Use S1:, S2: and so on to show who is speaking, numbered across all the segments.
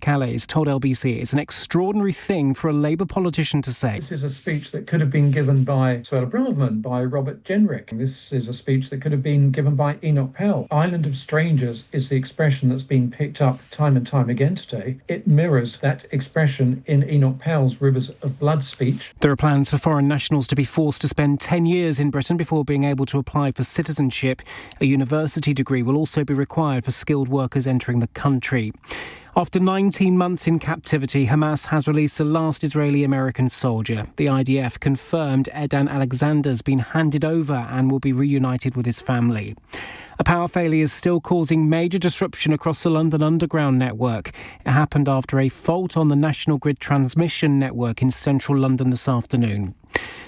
S1: Calais told LBC it's an extraordinary thing for a Labour politician to say.
S2: This is a speech that could have been given by Suella Braverman, by Robert Jenrick. This is a speech that could have been given by Enoch Powell. Island of Strangers is the expression that's been picked up time and time again today. It mirrors that expression in Enoch Powell's Rivers of Blood speech.
S1: There are plans for foreign nationals to be forced to spend 10 years in Britain before being able to apply for citizenship. A university degree will also be required for skilled workers entering the country. After 19 months in captivity, Hamas has released the last Israeli-American soldier. The IDF confirmed Edan Alexander's been handed over and will be reunited with his family. A power failure is still causing major disruption across the London Underground network. It happened after a fault on the National Grid transmission network in central London this afternoon.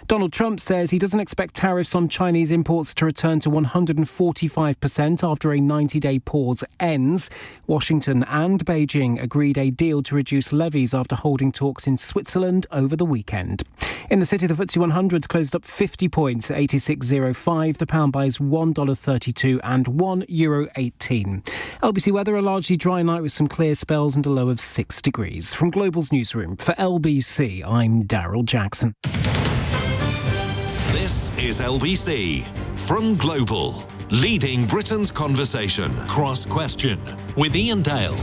S1: Donald Trump says he doesn't expect tariffs on Chinese imports to return to 145% after a 90-day pause ends. Washington and Beijing agreed a deal to reduce levies after holding talks in Switzerland over the weekend. In the city, the FTSE 100's closed up 50 points at 86.05. The pound buys $1.32 and €1.18. LBC weather, a largely dry night with some clear spells and a low of 6 degrees. From Global's newsroom, for LBC, I'm Daryl Jackson.
S3: This is LBC from Global, leading Britain's conversation. Cross Question with Iain Dale.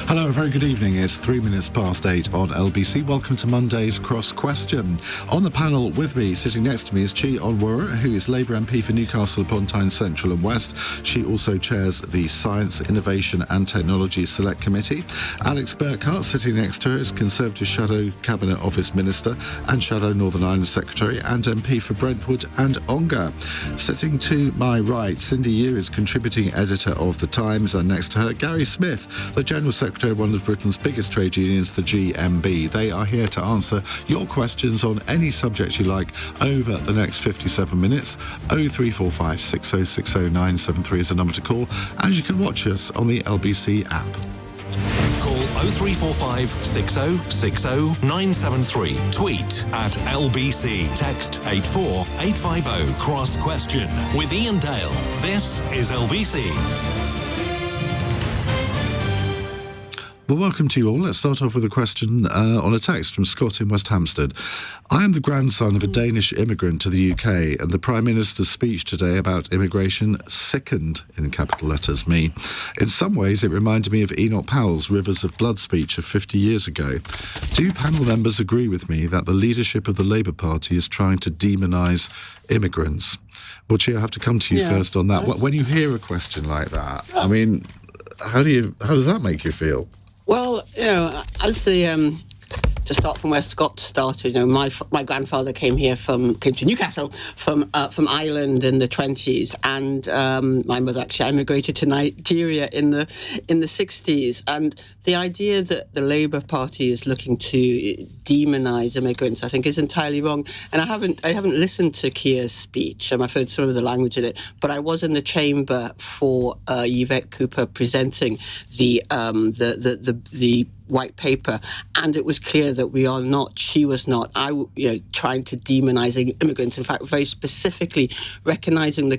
S4: Hello, a very good evening. It's 8 on LBC. Welcome to Monday's Cross Question. On the panel with me, sitting next to me, is Onwurah, who is Labour MP for Newcastle upon Tyne Central and West. She also chairs the Science, Innovation and Technology Select Committee. Alex Burghart, sitting next to her, is Conservative Shadow Cabinet Office Minister and Shadow Northern Ireland Secretary and MP for Brentwood and Ongar. Sitting to my right, Cindy Yu is Contributing Editor of The Times, and next to her, Gary Smith, the General Secretary of one of Britain's biggest trade unions, the GMB. They are here to answer your questions on any subject you like over the next 57 minutes. 0345 6060 973 is the number to call, and you can watch us on the LBC app.
S3: Call 0345 6060 973. Tweet at LBC. Text 84850. Cross Question with Iain Dale. This is LBC.
S4: Well, welcome to you all. Let's start off with a question on a text from Scott in West Hampstead. I am the grandson of a Danish immigrant to the UK, and the Prime Minister's speech today about immigration sickened, in capital letters, me. In some ways, it reminded me of Enoch Powell's Rivers of Blood speech of 50 years ago. Do panel members agree with me that the leadership of the Labour Party is trying to demonise immigrants? Well, Chi, I have to come to you first on that. When you hear a question like that, I mean, how does that make you feel?
S5: Well, as to start from where Scott started, my grandfather came to Newcastle from Ireland in the 20s, and my mother actually emigrated to Nigeria in the 60s. And the idea that the Labour Party is looking to demonise immigrants, I think, is entirely wrong. And I haven't listened to Keir's speech. I've heard some of the language in it, but I was in the chamber for Yvette Cooper presenting the white paper, and it was clear that she was not, trying to demonise immigrants. In fact, very specifically recognising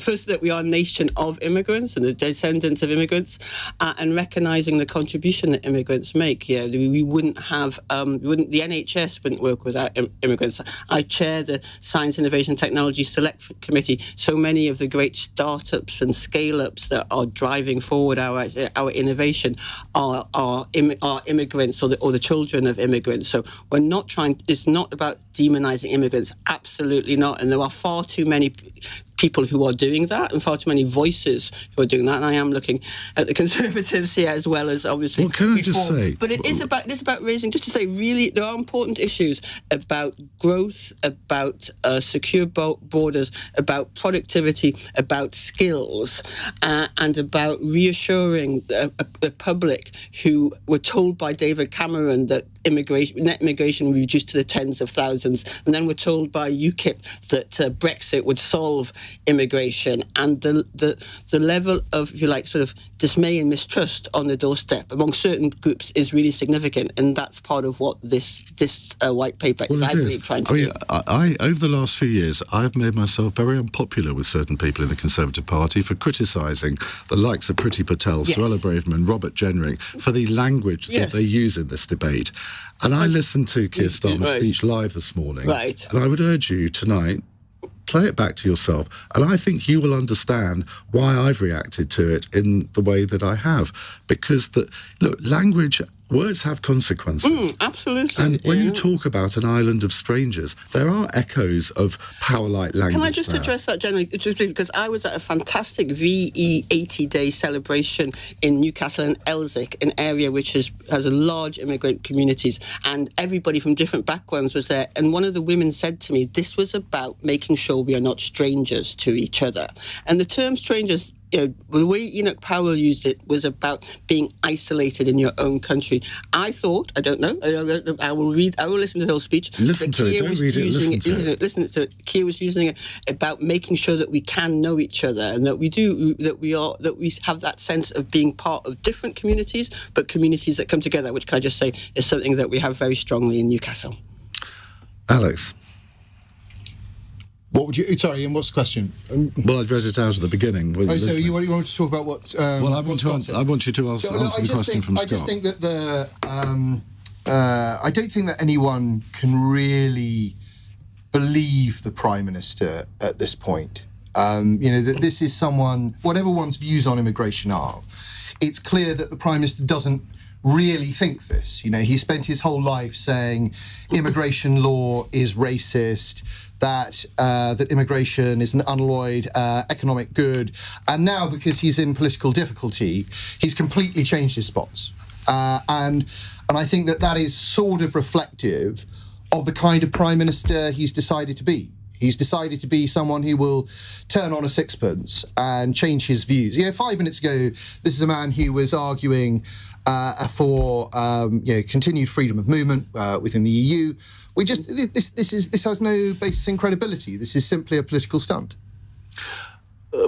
S5: first that we are a nation of immigrants and the descendants of immigrants, and recognising the contribution that immigrants make. We wouldn't have, the NHS wouldn't work without immigrants. I chair the Science, Innovation and Technology Select Committee. So many of the great startups and scale-ups that are driving forward our innovation are immigrants or the children of immigrants. So it's not about demonising immigrants, absolutely not. And there are far too many people who are doing that, and far too many voices who are doing that. And I am looking at the Conservatives here as well as obviously.
S4: Well, can I just say?
S5: But it is about raising. Just to say, really, there are important issues about growth, about secure borders, about productivity, about skills, and about reassuring the public who were told by David Cameron that net immigration will be reduced to the tens of thousands. And then we're told by UKIP that Brexit would solve immigration. And the level of, if you like, sort of dismay and mistrust on the doorstep among certain groups is really significant. And that's part of what this white paper is, I believe, trying to do.
S4: I over the last few years, I've made myself very unpopular with certain people in the Conservative Party for criticising the likes of Priti Patel, Suella Braverman, Robert Jenrick, for the language that they use in this debate. And I listened to Keir Starmer's speech live this morning. Right. And I would urge you tonight, play it back to yourself, and I think you will understand why I've reacted to it in the way that I have. Because, language, words have consequences.
S5: Absolutely.
S4: And when you talk about an island of strangers, there are echoes of power-like language.
S5: Can I just address that generally? Because I was at a fantastic VE 80-day celebration in Newcastle and Elsick, an area which has a large immigrant communities, and everybody from different backgrounds was there. And one of the women said to me, this was about making sure we are not strangers to each other. And the term strangers, the way Enoch Powell used it was about being isolated in your own country. I thought, I don't know, I will listen to the whole speech.
S4: Listen to it, don't read it, listen to it.
S5: Listen to it. Keir was using it about making sure that we can know each other and that we have that sense of being part of different communities, but communities that come together, which, can I just say, is something that we have very strongly in Newcastle.
S4: Alex.
S6: What would you... Sorry, Ian, what's the question?
S4: Well, I read it out at the beginning.
S6: So you want to talk about what...
S4: I want you to answer the question from Scott.
S6: I just think that I don't think that anyone can really believe the Prime Minister at this point. That this is someone... Whatever one's views on immigration are, it's clear that the Prime Minister doesn't really think this. He spent his whole life saying immigration law is racist, that immigration is an unalloyed economic good, and now, because he's in political difficulty, he's completely changed his spots. And I think that is sort of reflective of the kind of Prime Minister he's decided to be. He's decided to be someone who will turn on a sixpence and change his views. 5 minutes ago, this is a man who was arguing for continued freedom of movement within the EU. This has no basis in credibility. This is simply a political stunt.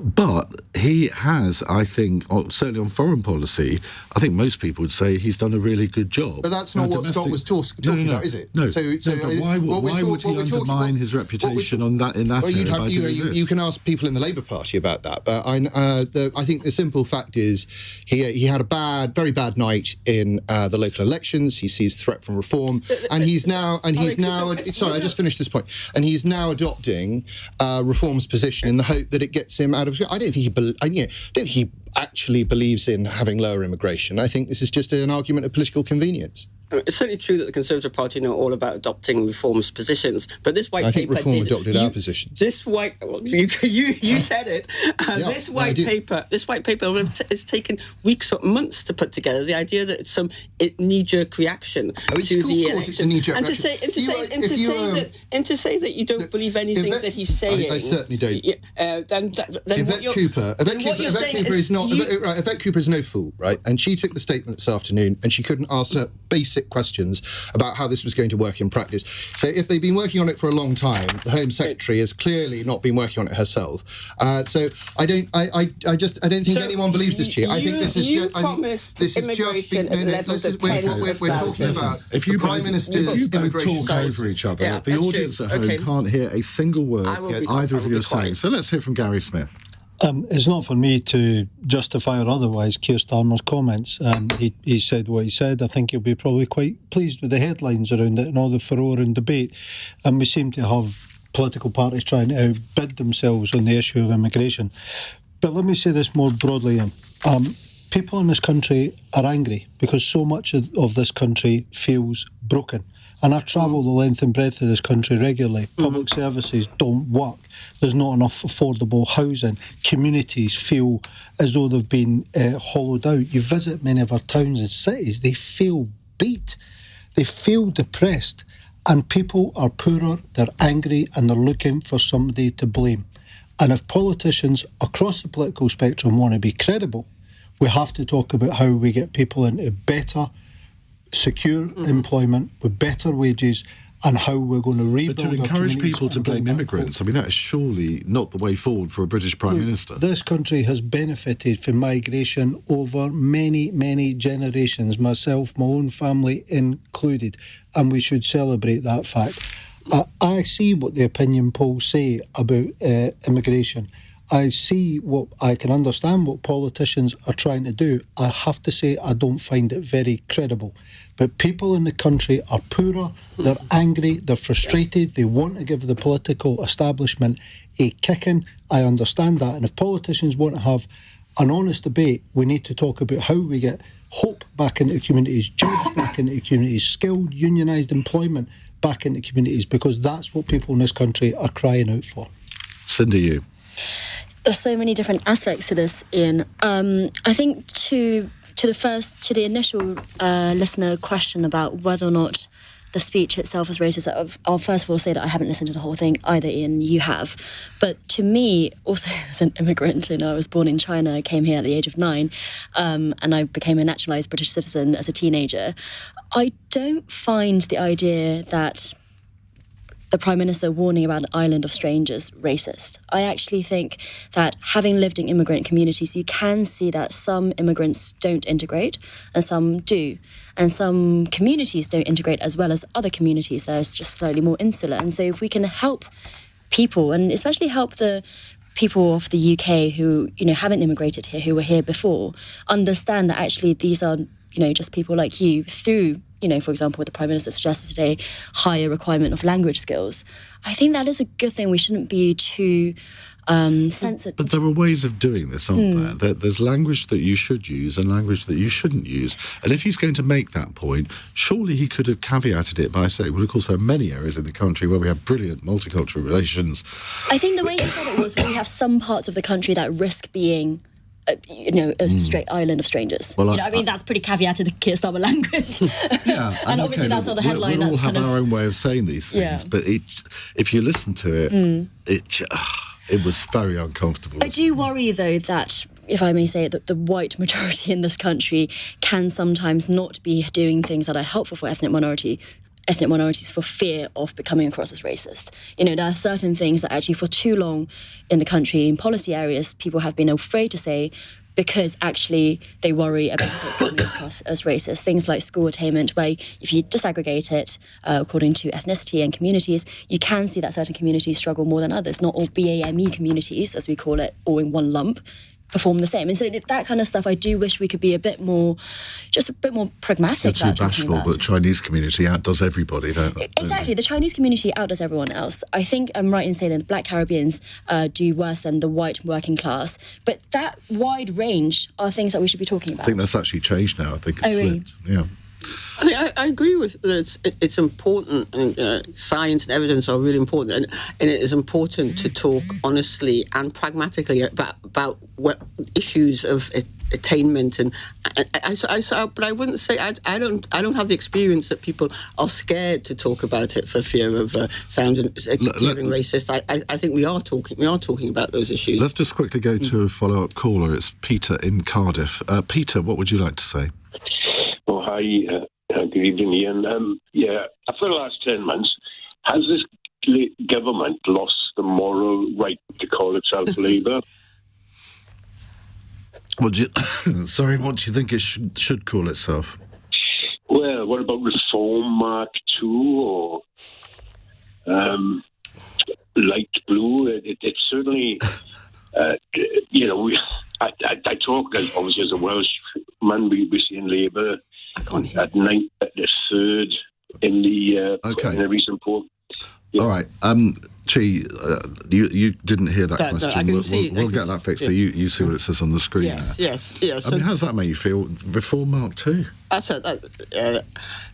S4: But he has, I think, certainly on foreign policy, I think most people would say he's done a really good job.
S6: But that's not what Scott was talking about, is it?
S4: No. But why would he undermine his reputation in that area by doing this?
S6: You can ask people in the Labour Party about that. But I think the simple fact is he had a very bad night in the local elections. He sees threat from reform, and he's now. Sorry, I just finished this point. And he's now adopting reform's position in the hope that it gets him out of... I don't think he actually believes in having lower immigration. I think this is just an argument of political convenience.
S5: It's certainly true that the Conservative Party know all about adopting reformist positions, but this white paper...
S6: I think Reform adopted our positions.
S5: This white... Well, you said it. This white paper has taken weeks or months to put together. The idea that it's some knee-jerk reaction to the election. Of course it's a knee-jerk reaction. And to say that you don't believe anything that he's saying...
S6: I certainly don't.
S5: Yvette
S6: Cooper is no fool, right? And she took the statement this afternoon and she couldn't answer basic questions about how this was going to work in practice. So if they've been working on it for a long time, the Home Secretary has clearly not been working on it herself. So I don't think anyone believes this, Chair. I think this is just... We're talking about the Prime Minister's immigration
S4: talk over each other. The audience at home can't hear a single word either of you are saying. So let's hear from Gary Smith.
S7: It's not for me to justify or otherwise Keir Starmer's comments. He said what he said. I think he'll be probably quite pleased with the headlines around it and all the furore and debate. And we seem to have political parties trying to outbid themselves on the issue of immigration. But let me say this more broadly, Ian. People in this country are angry because so much of this country feels broken. And I travel the length and breadth of this country regularly. Public services don't work. There's not enough affordable housing. Communities feel as though they've been hollowed out. You visit many of our towns and cities, they feel beat. They feel depressed. And people are poorer, they're angry, and they're looking for somebody to blame. And if politicians across the political spectrum want to be credible, we have to talk about how we get people into better secure employment with better wages, and how we're going to rebuild.
S4: But to encourage people to blame immigrants, I mean, that is surely not the way forward for a British Prime Minister.
S7: This country has benefited from migration over many, many generations, myself, my own family included, and we should celebrate that fact. I see what the opinion polls say about immigration. I can understand what politicians are trying to do. I have to say I don't find it very credible. But people in the country are poorer, they're angry, they're frustrated, they want to give the political establishment a kicking. I understand that. And if politicians want to have an honest debate, we need to talk about how we get hope back into communities, jobs back into communities, skilled unionised employment back into communities, because that's what people in this country are crying out for.
S4: Cindy, you.
S8: There's so many different aspects to this, Ian. I think to the initial listener question about whether or not the speech itself was racist, I'll first of all say that I haven't listened to the whole thing either, Ian. You have. But to me, also as an immigrant, I was born in China, I came here at the age of 9, and I became a naturalised British citizen as a teenager. I don't find the idea that the Prime Minister warning about an island of strangers racist. I actually think that having lived in immigrant communities, you can see that some immigrants don't integrate and some do. And some communities don't integrate as well as other communities. There's just slightly more insular. And so if we can help people, and especially help the people of the UK who, haven't immigrated here, who were here before, understand that actually these are, just people like you through, for example, what the Prime Minister suggested today, higher requirement of language skills. I think that is a good thing. We shouldn't be too censored.
S4: But there are ways of doing this, aren't there? There's language that you should use and language that you shouldn't use. And if he's going to make that point, surely he could have caveated it by saying, well, of course, there are many areas in the country where we have brilliant multicultural relations.
S8: I think the way he said it was, we have some parts of the country that risk being a straight island of strangers.
S4: Well,
S8: that's pretty caveated to Keir Starmer language.
S4: Yeah,
S8: and obviously that's not the headline.
S4: We all have our own way of saying these things, but if you listen to it, it was very uncomfortable.
S8: I do worry, though, that, if I may say it, that the white majority in this country can sometimes not be doing things that are helpful for ethnic minorities for fear of becoming across as racist. There are certain things that actually for too long in the country, in policy areas, people have been afraid to say because actually they worry about it coming across as racist. Things like school attainment, where if you disaggregate it according to ethnicity and communities, you can see that certain communities struggle more than others. Not all BAME communities, as we call it, all in one lump, perform the same. And so that kind of stuff, I do wish we could be a bit more pragmatic.
S4: You're too bashful, but the Chinese community outdoes everybody, don't they?
S8: Exactly. The Chinese community outdoes everyone else. I think I'm right in saying that the Black Caribbeans do worse than the white working class. But that wide range are things that we should be talking about.
S4: I think that's actually changed now. I think it's
S8: flipped.
S4: Yeah.
S5: I agree with that. It's important, and science and evidence are really important, and it is important to talk honestly and pragmatically about what issues of attainment. And but I wouldn't say I don't have the experience that people are scared to talk about it for fear of sounding racist. I think we are talking about those issues.
S4: Let's just quickly go to a follow-up caller. It's Peter in Cardiff. Peter, what would you like to say?
S9: Oh, hi. Good evening, Ian. After the last 10 months, has this government lost the moral right to call itself Labour?
S4: What do you think it should call itself?
S9: Well, what about Reform Mark II or Light Blue? It's certainly, I talk obviously as a Welshman. We see in Labour at the third in the recent poll. Yeah.
S4: All right. Chi, you didn't hear that question. We'll get that fixed, but you see what it says on the screen.
S5: Yes.
S4: I mean, how does that make you feel? Reform Mark II?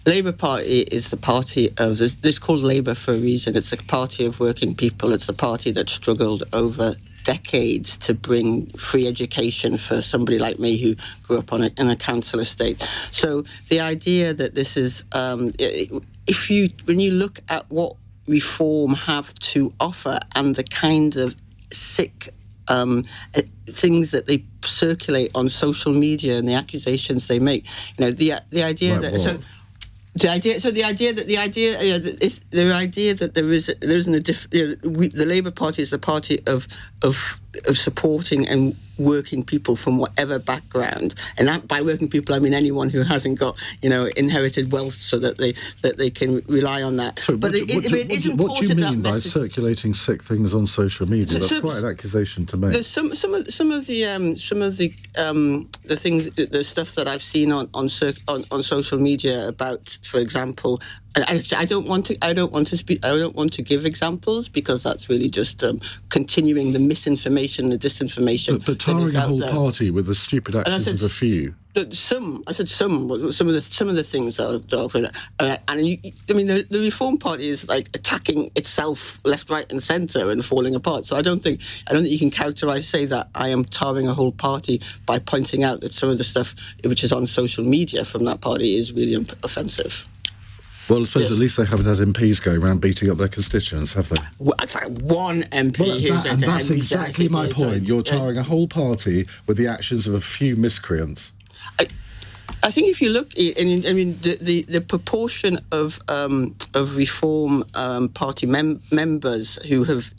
S5: Labour Party is the party of... It's called Labour for a reason. It's the party of working people. It's the party that struggled over decades to bring free education for somebody like me who grew up in a council estate. So the idea that this is... when you look at what Reform have to offer and the kind of sick things that they circulate on social media and the accusations they make, the idea
S4: like
S5: that... The idea that the Labour Party is the party of supporting and working people from whatever background, and that by working people I mean anyone who hasn't got inherited wealth, so that they can rely on that.
S4: So what do you mean by circulating sick things on social media? That's quite an accusation to make.
S5: There's some of the things, the stuff that I've seen on social media about, for example. And actually, I don't want to give exampple because that's really just continuing the misinformation, the disinformation.
S4: But tarring a whole party with the stupid actions of a few.
S5: Some of the things that are the Reform Party is like attacking itself left, right, and centre and falling apart. So I don't think you can say that I am tarring a whole party by pointing out that some of the stuff which is on social media from that party is really offensive.
S4: Well, I suppose at least they haven't had MPs go around beating up their constituents, have they?
S5: Well, it's like one MP
S4: that's exactly my point. You're tarring a whole party with the actions of a few miscreants.
S5: I think if you look, the proportion of Reform Party members who have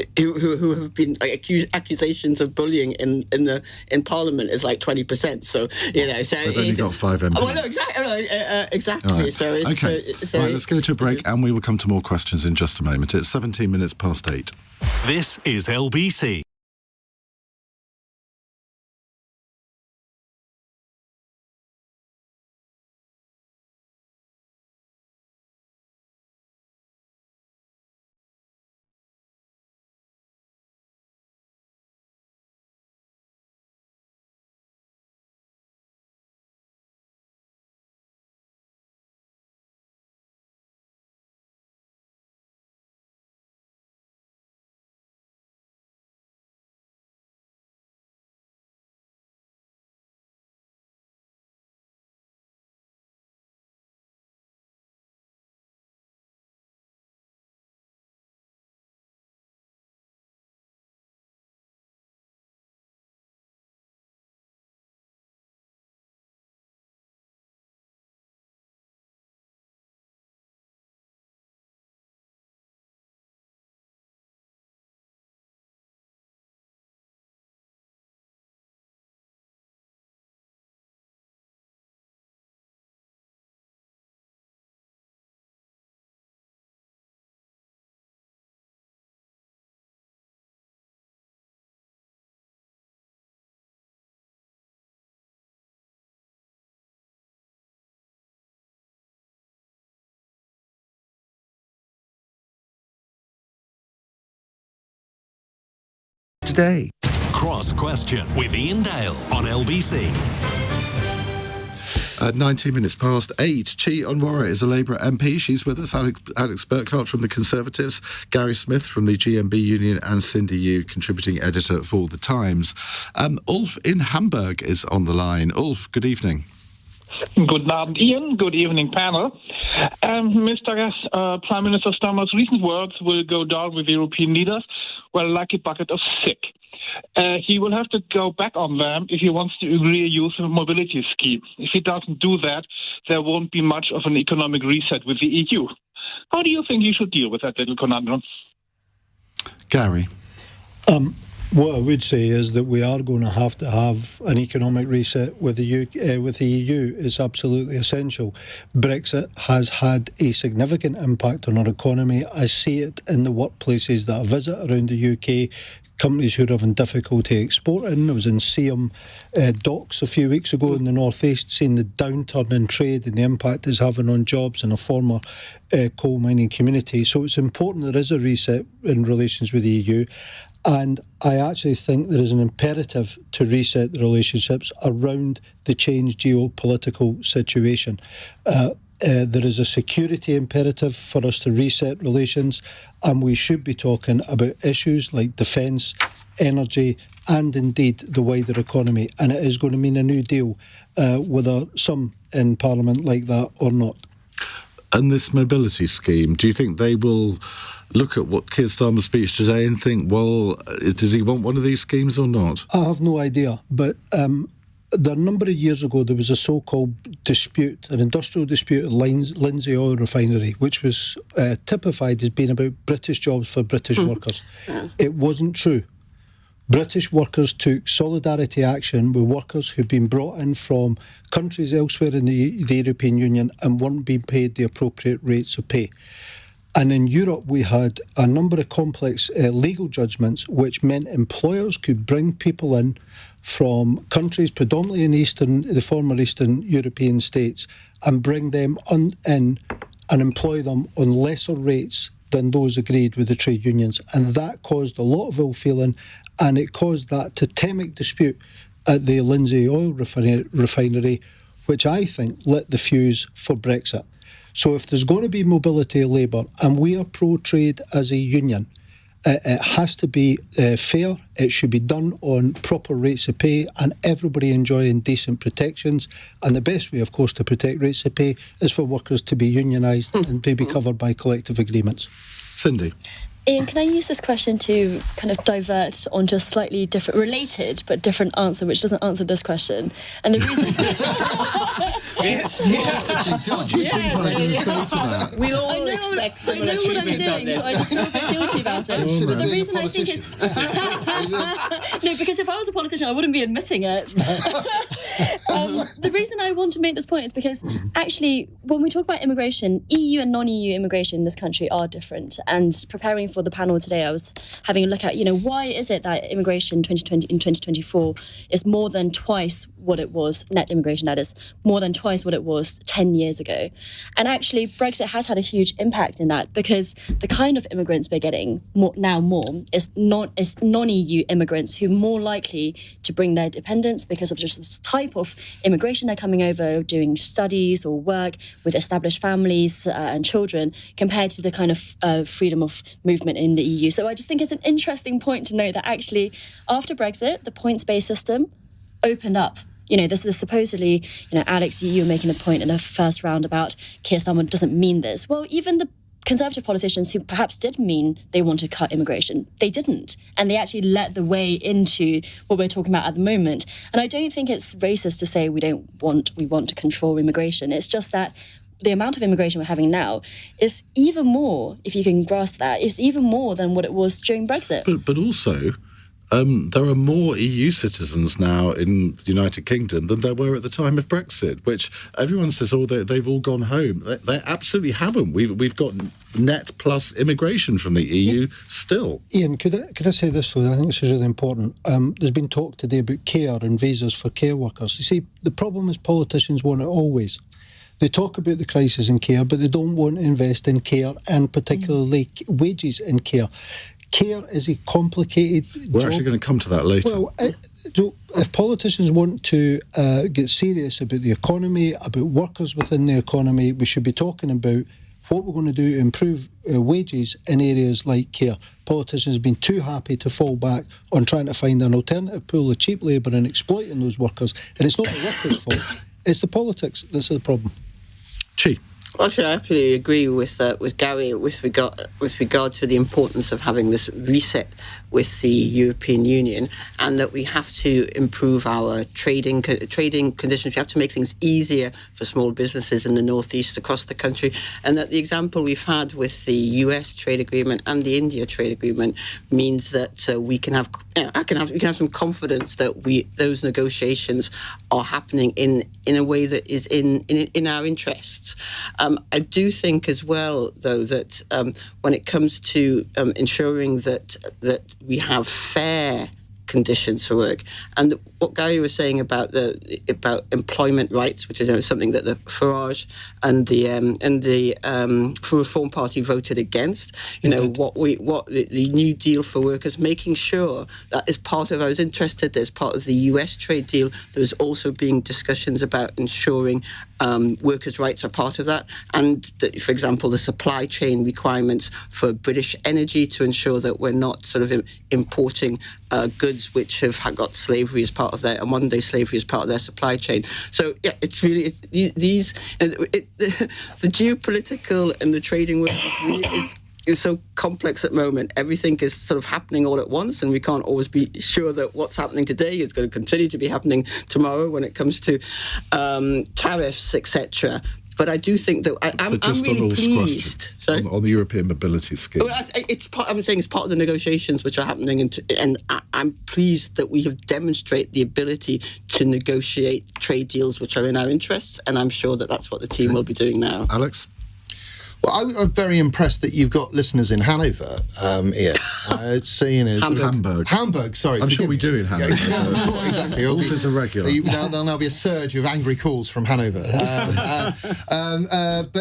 S5: been accusations of bullying in Parliament is like 20%. So
S4: they've only got 5 MPs.
S5: Well, no, exactly.
S4: Right.
S5: So it's,
S4: right, let's go to a break, and we will come to more questions in just a moment. It's 17 minutes past 8.
S3: This is LBC.
S1: Today.
S3: Cross Question with Iain Dale on LBC.
S4: 19 minutes past 8. Onwurah is a Labour MP. She's with us. Alex Burghart from the Conservatives, Gary Smith from the GMB Union, and Cindy Yu, contributing editor for The Times. Ulf in Hamburg is on the line. Ulf, good evening.
S10: Good night, Ian. Good evening, panel. Mr. Prime Minister Starmer's recent words will go down with European leaders, like a bucket of sick. He will have to go back on them if he wants to agree to use a mobility scheme. If he doesn't do that, there won't be much of an economic reset with the EU. How do you think he should deal with that little conundrum?
S4: Gary?
S7: What I would say is that we are going to have an economic reset with the EU. It's absolutely essential. Brexit has had a significant impact on our economy. I see it in the workplaces that I visit around the UK. Companies who are having difficulty exporting. I was in Seaham docks a few weeks ago in the North East, seeing the downturn in trade and the impact it's having on jobs in a former coal mining community. So it's important there is a reset in relations with the EU. And I actually think there is an imperative to reset the relationships around the changed geopolitical situation. There is a security imperative for us to reset relations, and we should be talking about issues like defence, energy, and indeed the wider economy. And it is going to mean a new deal, whether some in Parliament like that or not.
S4: And this mobility scheme, do you think they will look at what Keir Starmer's speech today and think, well, does he want one of these schemes or not?
S7: I have no idea, but a number of years ago, there was a so-called dispute, an industrial dispute at Lindsay Oil Refinery, which was typified as being about British jobs for British workers. It wasn't true. British workers took solidarity action with workers who'd been brought in from countries elsewhere in the European Union and weren't being paid the appropriate rates of pay. And in Europe, we had a number of complex legal judgments which meant employers could bring people in from countries predominantly in the former Eastern European states and bring them in and employ them on lesser rates than those agreed with the trade unions. And that caused a lot of ill feeling, and it caused that totemic dispute at the Lindsay Oil Refinery, which I think lit the fuse for Brexit. So if there's going to be mobility of labour, and we are pro-trade as a union, it has to be fair, it should be done on proper rates of pay and everybody enjoying decent protections. And the best way, of course, to protect rates of pay is for workers to be unionised and to be covered by collective agreements.
S4: Cindy?
S8: Iain, can I use this question to kind of divert onto a slightly different, related but different answer, which doesn't answer this question? And the reason...
S5: We all expect similar treatment on this.
S8: So I just feel a bit guilty about it. The reason I think it's... No, because if I was a politician, I wouldn't be admitting it. The reason I want to make this point is because actually, when we talk about immigration, EU and non-EU immigration in this country are different. And preparing for the panel today, I was having a look at, why is it that immigration in 2024 is more than twice what it was, net immigration that is, more than twice what it was 10 years ago. And actually, Brexit has had a huge impact in that, because the kind of immigrants we're getting more is non-EU immigrants who are more likely to bring their dependents because of just this type of immigration. They're coming over doing studies or work with established families and children, compared to the kind of freedom of movement in the EU. So I just think it's an interesting point to note that actually, after Brexit, the points-based system opened up. This is supposedly, Alex, you were making a point in the first round about Keir Starmer doesn't mean this. Well, even the Conservative politicians who perhaps did mean they want to cut immigration, they didn't. And they actually led the way into what we're talking about at the moment. And I don't think it's racist to say we want to control immigration. It's just that the amount of immigration we're having now is even more, if you can grasp that, it's even more than what it was during Brexit.
S4: But also... there are more EU citizens now in the United Kingdom than there were at the time of Brexit, which everyone says, they've all gone home. They absolutely haven't. We've got net plus immigration from the EU still.
S7: Iain, could I say this, though? I think this is really important. There's been talk today about care and visas for care workers. You see, the problem is politicians want it always. They talk about the crisis in care, but they don't want to invest in care, and particularly wages in care. Care is a complicated
S4: We're
S7: job.
S4: actually going to come to that later.
S7: Well, if politicians want to get serious about the economy, about workers within the economy, we should be talking about what we're going to do to improve wages in areas like care. Politicians have been too happy to fall back on trying to find an alternative pool of cheap labour and exploiting those workers. And it's not the workers' fault, it's the politics that's the problem.
S4: Chi.
S5: Actually, I absolutely agree with Gary with regard to the importance of having this reset with the European Union, and that we have to improve our trading conditions. We have to make things easier for small businesses in the northeast across the country, and that the example we've had with the US trade agreement and the India trade agreement means that we can have some confidence that those negotiations are happening in a way that is in our interests. I do think as well, though, that when it comes to ensuring that we have fair conditions for work, and what Gary was saying about employment rights, which is something that the Farage and the Reform Party voted against. What the New Deal for workers, making sure that is part of. I was interested as part of the US trade deal. There was also being discussions about ensuring workers' rights are part of that, and for example, the supply chain requirements for British energy to ensure that we're not sort of importing goods which have got slavery as part of their modern day slavery as part of their supply chain. So yeah, it's really the geopolitical and the trading world is is so complex at the moment. Everything is sort of happening all at once, and we can't always be sure that what's happening today is going to continue to be happening tomorrow when it comes to tariffs, etc. But I do think that I'm really pleased.
S4: On the European mobility scheme.
S5: Well, I'm saying it's part of the negotiations which are happening, and I'm pleased that we have demonstrated the ability to negotiate trade deals which are in our interests, and I'm sure that that's what the team will be doing now.
S4: Alex?
S6: Well, I'm very impressed that you've got listeners in Hanover, Iain. Hamburg, sorry.
S4: I'm sure we do in Hanover.
S6: Yeah, exactly.
S4: Wolf is a regular.
S6: There'll now be a surge of angry calls from Hanover. But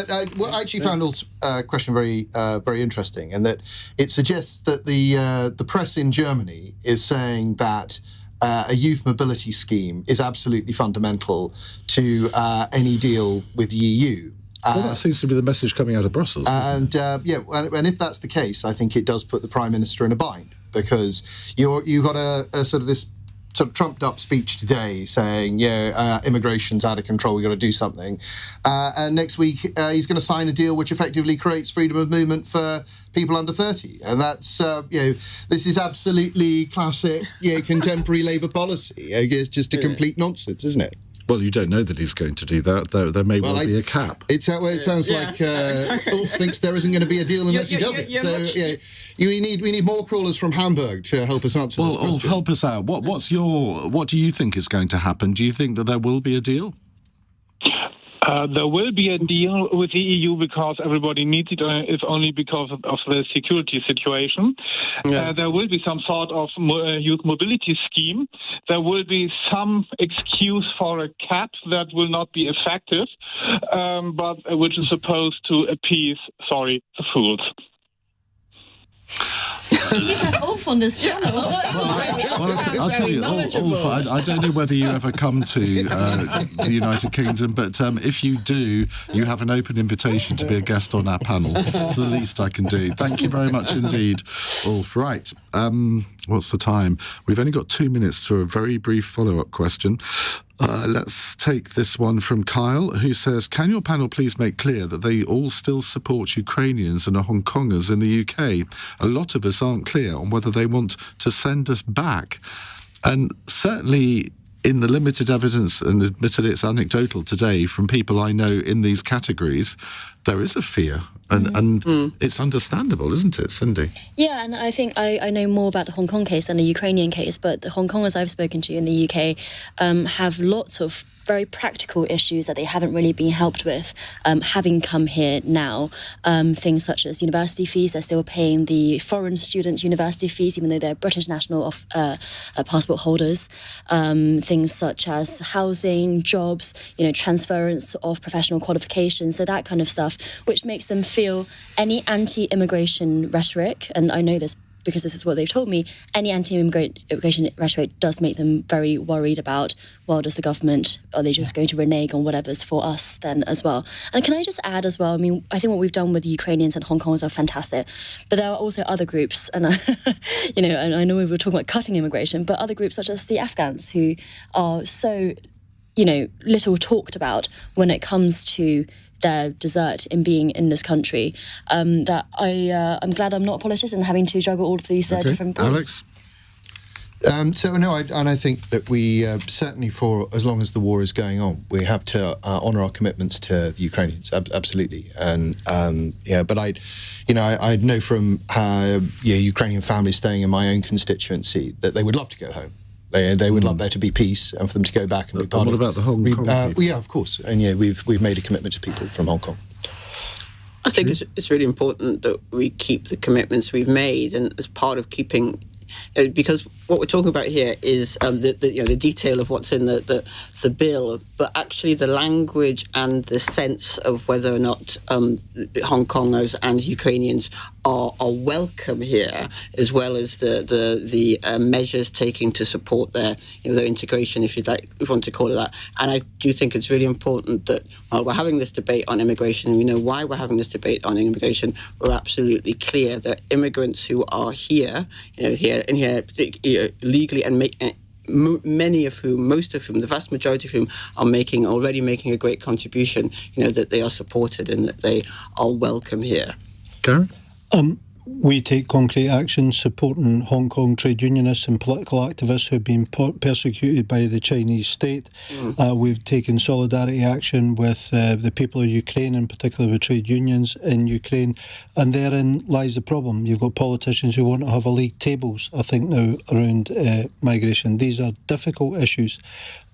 S6: I actually found this question very, very interesting, and that it suggests that the press in Germany is saying that a youth mobility scheme is absolutely fundamental to any deal with the EU.
S4: Well, that seems to be the message coming out of Brussels.
S6: And if that's the case, I think it does put the Prime Minister in a bind, because you've got a sort of this sort of trumped up speech today saying, immigration's out of control, we've got to do something. And next week, he's going to sign a deal which effectively creates freedom of movement for people under 30. And that's, this is absolutely classic, contemporary Labour policy. It's just a complete nonsense, isn't it?
S4: Well, you don't know that he's going to do that. There may well be a cap.
S6: It sounds like Ulf thinks there isn't going to be a deal unless he does it. We need more crawlers from Hamburg to help us answer this question.
S4: Ulf, help us out. What do you think is going to happen? Do you think that there will be a deal?
S10: There will be a deal with the EU because everybody needs it. It's only because of the security situation. Yeah. There will be some sort of youth mobility scheme. There will be some excuse for a cap that will not be effective, but which is supposed to appease, the fools.
S8: You need to have Ulf on this channel.
S4: I'll tell you, Ulf, I don't know whether you ever come to the United Kingdom, but if you do, you have an open invitation to be a guest on our panel. It's the least I can do. Thank you very much indeed, Ulf. Right, what's the time? We've only got 2 minutes for a very brief follow-up question. Let's take this one from Kyle, who says, can your panel please make clear that they all still support Ukrainians and Hong Kongers in the UK? A lot of us aren't clear on whether they want to send us back. And certainly in the limited evidence, and admittedly it's anecdotal today, from people I know in these categories, there is a fear. And it's understandable, isn't it, Cindy?
S8: Yeah, and I think I know more about the Hong Kong case than the Ukrainian case, but the Hong Kongers I've spoken to in the UK have lots of very practical issues that they haven't really been helped with, having come here now. Things such as university fees, they're still paying the foreign students university fees, even though they're British national passport holders. Things such as housing, jobs, transference of professional qualifications, so that kind of stuff, which makes them feel any anti-immigration rhetoric, and I know this because this is what they've told me, any anti-immigration rhetoric does make them very worried about, well, does the government, are they just going to renege on whatever's for us then as well? And can I just add as well, I mean, I think what we've done with Ukrainians and Hong Kongers are fantastic, but there are also other groups, and and I know we were talking about cutting immigration, but other groups such as the Afghans who are so, little talked about when it comes to their desert in being in this country, that I'm glad I'm not a politician having to juggle all of these different points.
S6: Alex? I think that we certainly, for as long as the war is going on, we have to honour our commitments to the Ukrainians, absolutely. And but I know from Ukrainian families staying in my own constituency that they would love to go home. They would love there to be peace and for them to go back and be part of.
S4: What about the Hong Kong people?
S6: Yeah, of course. And we've made a commitment to people from Hong Kong.
S5: I think it's really important that we keep the commitments we've made, and as part of keeping, because what we're talking about here is the detail of what's in the bill, but actually the language and the sense of whether or not Hong Kongers and Ukrainians are welcome here, as well as the measures taken to support their integration, if you want to call it that. And I do think it's really important that while we're having this debate on immigration, and we know why we're having this debate on immigration, we're absolutely clear that immigrants who are here legally, and most of whom, the vast majority of whom are already making a great contribution, that they are supported and that they are welcome here.
S4: Gary?
S7: We take concrete action supporting Hong Kong trade unionists and political activists who have been persecuted by the Chinese state. We've taken solidarity action with the people of Ukraine, in particular with trade unions in Ukraine, and therein lies the problem. You've got politicians who want to have a league tables, I think, now around migration. These are difficult issues,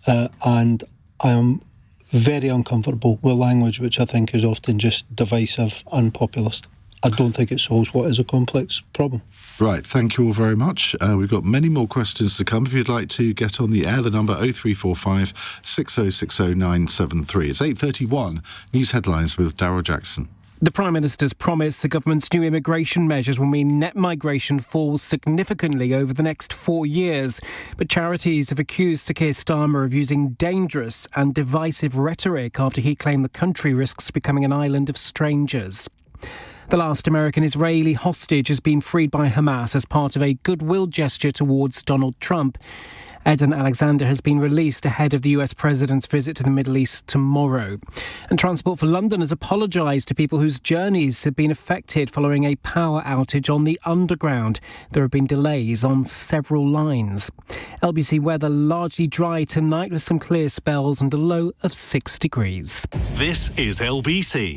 S7: and I am very uncomfortable with language which I think is often just divisive and populist. I don't think it solves what is a complex problem.
S4: Right, thank you all very much. We've got many more questions to come. If you'd like to get on the air, the number 0345 6060 973. It's 8:31. News headlines with Darryl Jackson.
S1: The Prime Minister's promised the government's new immigration measures will mean net migration falls significantly over the next 4 years. But charities have accused Sir Keir Starmer of using dangerous and divisive rhetoric after he claimed the country risks becoming an island of strangers. The last American-Israeli hostage has been freed by Hamas as part of a goodwill gesture towards Donald Trump. Eden Alexander has been released ahead of the US President's visit to the Middle East tomorrow. And Transport for London has apologised to people whose journeys have been affected following a power outage on the Underground. There have been delays on several lines. LBC weather largely dry tonight with some clear spells and a low of 6 degrees.
S3: This is LBC.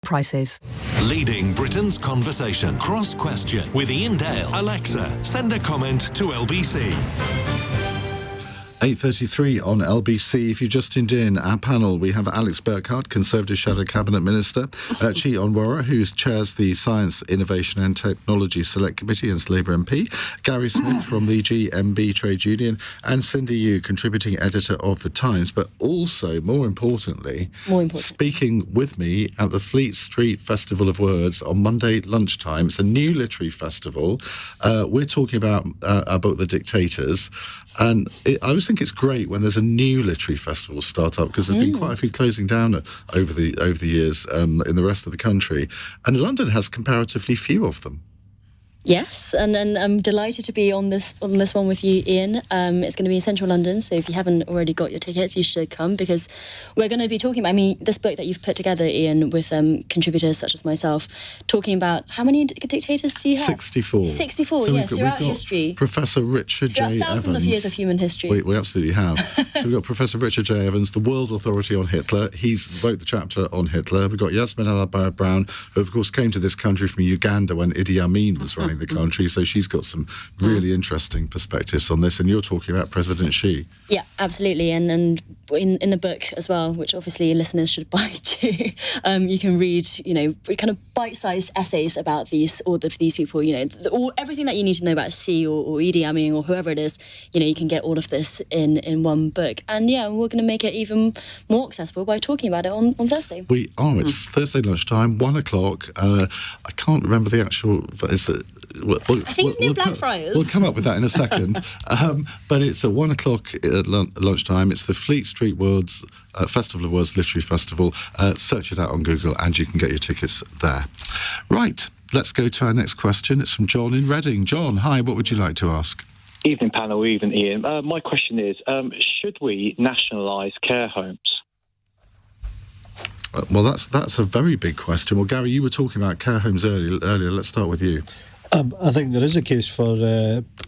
S11: Prices.
S3: Leading Britain's conversation. Cross Question with Iain Dale. Alexa, send a comment to LBC.
S4: 8:33 on LBC. If you just tuned in, our panel, we have Alex Burghart, Conservative Shadow Cabinet Minister, Chi Onwurah, who chairs the Science, Innovation and Technology Select Committee and is Labour MP, Gary Smith from the GMB Trade Union, and Cindy Yu, contributing editor of The Times, but also, more importantly, speaking with me at the Fleet Street Festival of Words on Monday lunchtime. It's a new literary festival. We're talking about our book, The Dictators, and I always think it's great when there's a new literary festival start up, because there's been quite a few closing down over the years in the rest of the country, and London has comparatively few of them.
S8: Yes, and I'm delighted to be on this one with you, Iain. It's going to be in central London, so if you haven't already got your tickets, you should come, because we're going to be talking about, this book that you've put together, Iain, with contributors such as myself, talking about, how many dictators do you have?
S4: 64.
S8: 64,
S4: so
S8: yeah,
S4: we've
S8: throughout
S4: got
S8: history.
S4: Professor Richard J. Evans.
S8: Thousands of years of human history.
S4: We absolutely have. So we've got Professor Richard J. Evans, the world authority on Hitler. He's wrote the chapter on Hitler. We've got Yasmin Al-Brown, who of course came to this country from Uganda when Idi Amin was running the country, so she's got some really interesting perspectives on this, and you're talking about President Xi.
S8: Yeah, absolutely, and in the book as well, which obviously listeners should buy too, you can read, kind of bite-sized essays about all of these people, everything that you need to know about Xi or Idi Amin or whoever it is, you can get all of this in one book. And yeah, we're going to make it even more accessible by talking about it on Thursday.
S4: We are. It's Thursday lunchtime, 1:00. I can't remember the actual...
S8: I think it's near Blackfriars.
S4: We'll come up with that in a second. But it's at 1:00 at lunchtime. It's the Fleet Street Words Festival of Words Literary Festival. Search it out on Google and you can get your tickets there. Right. let's go to our next question. It's from John in Reading. John, hi, what would you like to ask?
S11: Evening panel, evening Ian. My question is, should we nationalise care homes?
S4: Well, that's a very big question. Well, Gary, you were talking about care homes earlier. Let's start with you.
S7: I think there is a case for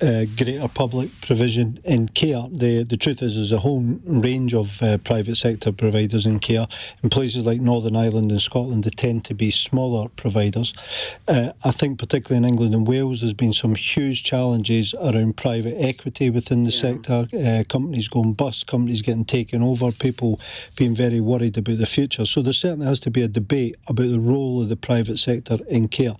S7: greater public provision in care. The truth is there's a whole range of private sector providers in care. In places like Northern Ireland and Scotland, they tend to be smaller providers. I think particularly in England and Wales, there's been some huge challenges around private equity within the sector. Companies going bust, companies getting taken over, people being very worried about the future. So there certainly has to be a debate about the role of the private sector in care.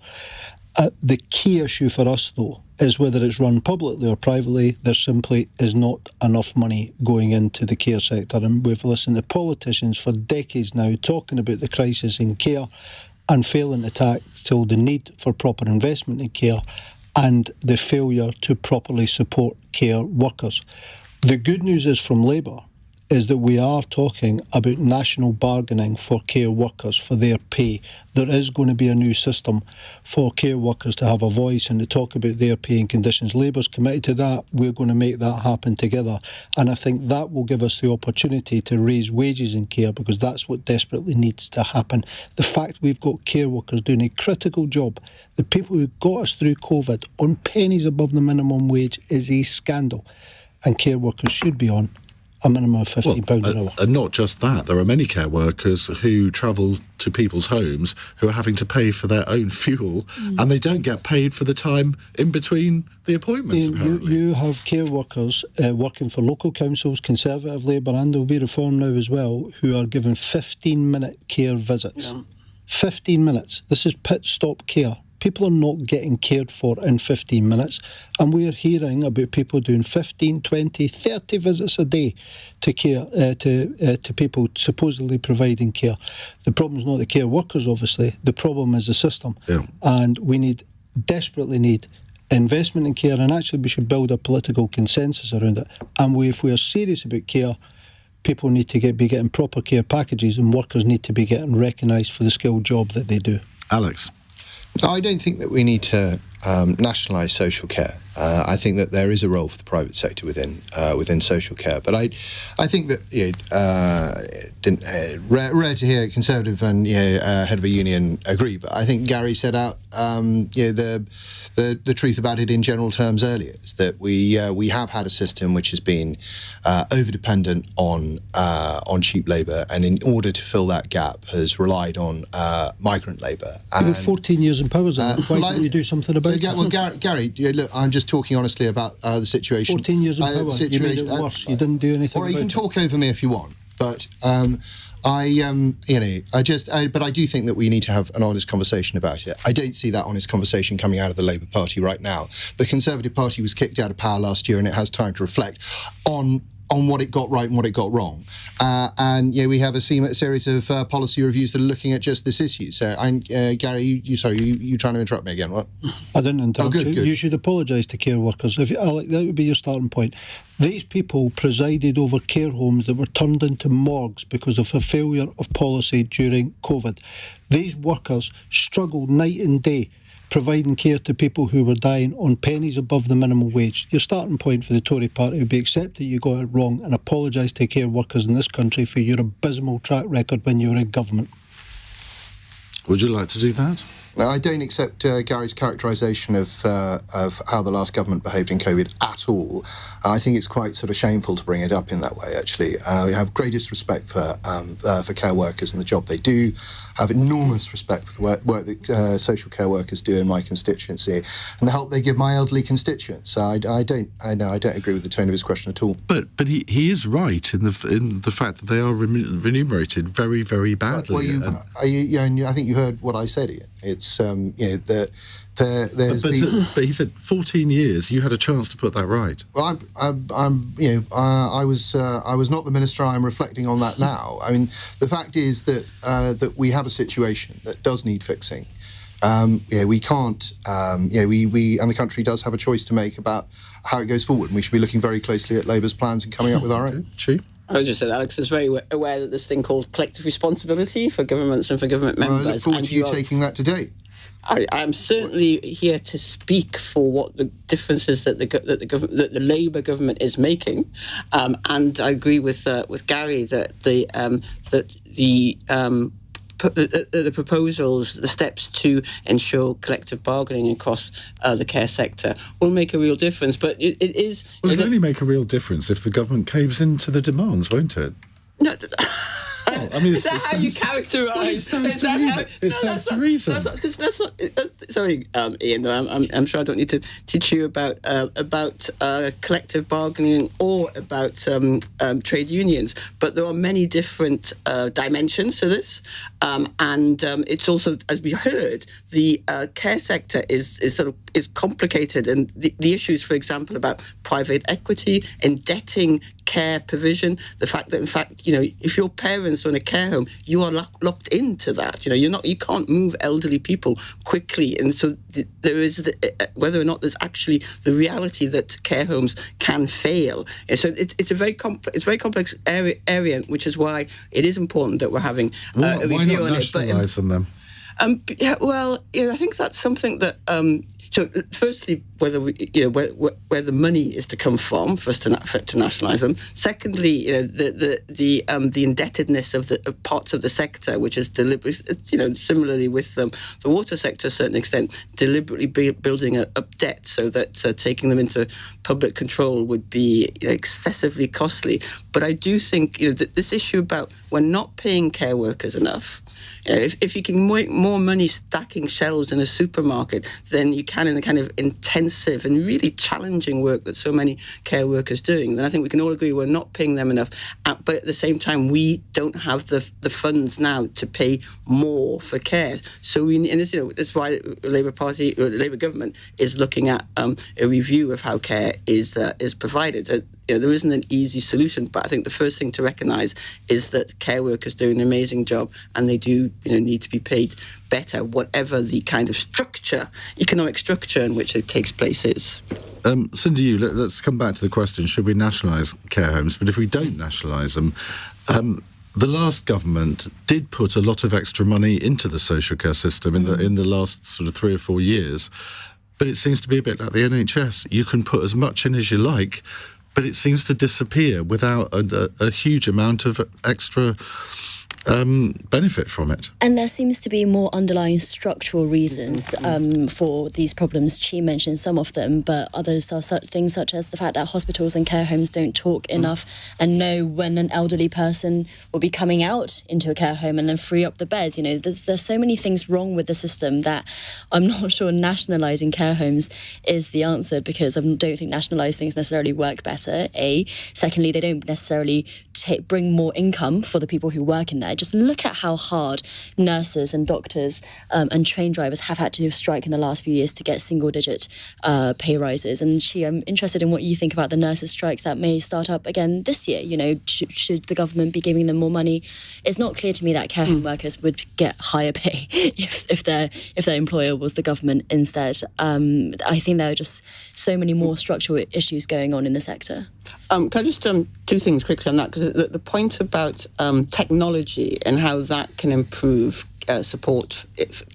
S7: The key issue for us, though, is whether it's run publicly or privately, there simply is not enough money going into the care sector. And we've listened to politicians for decades now talking about the crisis in care and failing to tackle the need for proper investment in care and the failure to properly support care workers. The good news is from Labour is that we are talking about national bargaining for care workers, for their pay. There is going to be a new system for care workers to have a voice and to talk about their pay and conditions. Labour's committed to that. We're going to make that happen together. And I think that will give us the opportunity to raise wages in care, because that's what desperately needs to happen. The fact we've got care workers doing a critical job, the people who got us through COVID on pennies above the minimum wage, is a scandal. And care workers should be on a minimum of £15 an hour.
S4: And not just that, there are many care workers who travel to people's homes who are having to pay for their own fuel, and they don't get paid for the time in between the appointments, apparently.
S7: You have care workers working for local councils, Conservative, Labour, and there will be Reform now as well, who are given 15-minute care visits. 15 minutes. This is pit-stop care. People are not getting cared for in 15 minutes, and we're hearing about people doing 15, 20, 30 visits a day to care to people supposedly providing care. The problem's not the care workers, obviously. The problem is the system, and we desperately need investment in care, and actually we should build a political consensus around it. And if we are serious about care, people need to be getting proper care packages, and workers need to be getting recognised for the skilled job that they do.
S4: Alex?
S6: I don't think that we need to nationalise social care. I think that there is a role for the private sector within social care. But I think that rare to hear Conservative and head of a union agree. But I think Gary set out the truth about it in general terms earlier, is that we have had a system which has been over-dependent on cheap labour, and in order to fill that gap has relied on migrant labour.
S7: You've 14 years in power, why don't you do something about it?
S6: Well, Gary, look, I'm just talking honestly about the situation.
S7: 14 years in power, you made it worse. You didn't do anything about it.
S6: Or you can talk over me if you want, but I do think that we need to have an honest conversation about it. I don't see that honest conversation coming out of the Labour Party right now. The Conservative Party was kicked out of power last year, and it has time to reflect on what it got right and what it got wrong. We have a series of policy reviews that are looking at just this issue. So, Gary, you trying to interrupt me again? What?
S7: I didn't interrupt you.
S6: Good.
S7: You should apologise to care workers. Alec, that would be your starting point. These people presided over care homes that were turned into morgues because of a failure of policy during COVID. These workers struggled night and day providing care to people who were dying on pennies above the minimum wage. Your starting point for the Tory party would be accept that you got it wrong and apologise to care workers in this country for your abysmal track record when you were in government.
S4: Would you like to do that?
S6: No, I don't accept Gary's characterisation of how the last government behaved in COVID at all. I think it's quite sort of shameful to bring it up in that way, actually. We have greatest respect for care workers and the job they do. I have enormous respect for the work that social care workers do in my constituency and the help they give my elderly constituents. So I don't agree with the tone of his question at all.
S4: But he is right in the fact that they are remunerated very, very badly.
S6: Well, I think you heard what I said, Ian. It's but
S4: he said 14 years. You had a chance to put that right.
S6: Well, I was not the minister. I'm reflecting on that now. I mean, the fact is that we have a situation that does need fixing. We can't. We and the country does have a choice to make about how it goes forward, and we should be looking very closely at Labour's plans and coming up with our own.
S4: True.
S5: I was just saying, Alex is very aware that this thing called collective responsibility for governments and for government members.
S6: I look forward to you taking that to date.
S5: I'm certainly here to speak for what the differences that the Labour government is making, and I agree with Gary that the proposals, the steps to ensure collective bargaining across the care sector will make a real difference. But it is...
S4: Well, it'll only make a real difference if the government caves into the demonds, won't it?
S5: No...
S4: I mean,
S5: is that how you characterise?
S4: Well, it stands to reason.
S5: That's not. Sorry, Iain. I'm sure I don't need to teach you about collective bargaining or about trade unions. But there are many different dimensions to this, and it's also, as we heard, the care sector is complicated, and the issues, for example, about private equity, indebting care provision, the fact that, in fact, if your parents are in a care home, you are locked into that. You can't move elderly people quickly, and so there is whether or not there's actually the reality that care homes can fail. And so it's a very complex area, which is why it is important that we're having a review on it.
S4: Why not nationalise them then?
S5: I think that's something that. So, firstly, where the money is to come from for us to nationalise them. Secondly, the indebtedness of parts of the sector, which is deliberately, similarly with the water sector to a certain extent, deliberately building up debt so that taking them into public control would be excessively costly. But I do think that this issue about we're not paying care workers enough. If you can make more money stacking shelves in a supermarket than you can in the kind of intensive and really challenging work that so many care workers are doing, then I think we can all agree we're not paying them enough. But at the same time, we don't have the funds now to pay more for care. So that's why the Labour government is looking at a review of how care is provided. There isn't an easy solution, but I think the first thing to recognise is that care workers do an amazing job, and they do need to be paid better, whatever the kind of economic structure in which it takes place is.
S4: Cindy, let's come back to the question, should we nationalise care homes? But if we don't nationalise them, the last government did put a lot of extra money into the social care system in the last sort of 3 or 4 years, but it seems to be a bit like the NHS. You can put as much in as you like, but it seems to disappear without a huge amount of extra benefit from it.
S8: And there seems to be more underlying structural reasons for these problems. She mentioned some of them, but others are things such as the fact that hospitals and care homes don't talk enough and know when an elderly person will be coming out into a care home and then free up the beds. There's so many things wrong with the system that I'm not sure nationalising care homes is the answer, because I don't think nationalised things necessarily work better, A. Secondly, they don't necessarily bring more income for the people who work in there. Just look at how hard nurses and doctors and train drivers have had to strike in the last few years to get single-digit pay rises. And I'm interested in what you think about the nurses' strikes that may start up again this year. Should the government be giving them more money? It's not clear to me that care home workers would get higher pay if their employer was the government instead. I think there are just so many more structural issues going on in the sector.
S5: Can I just two things quickly on that? Because the point about technology and how that can improve support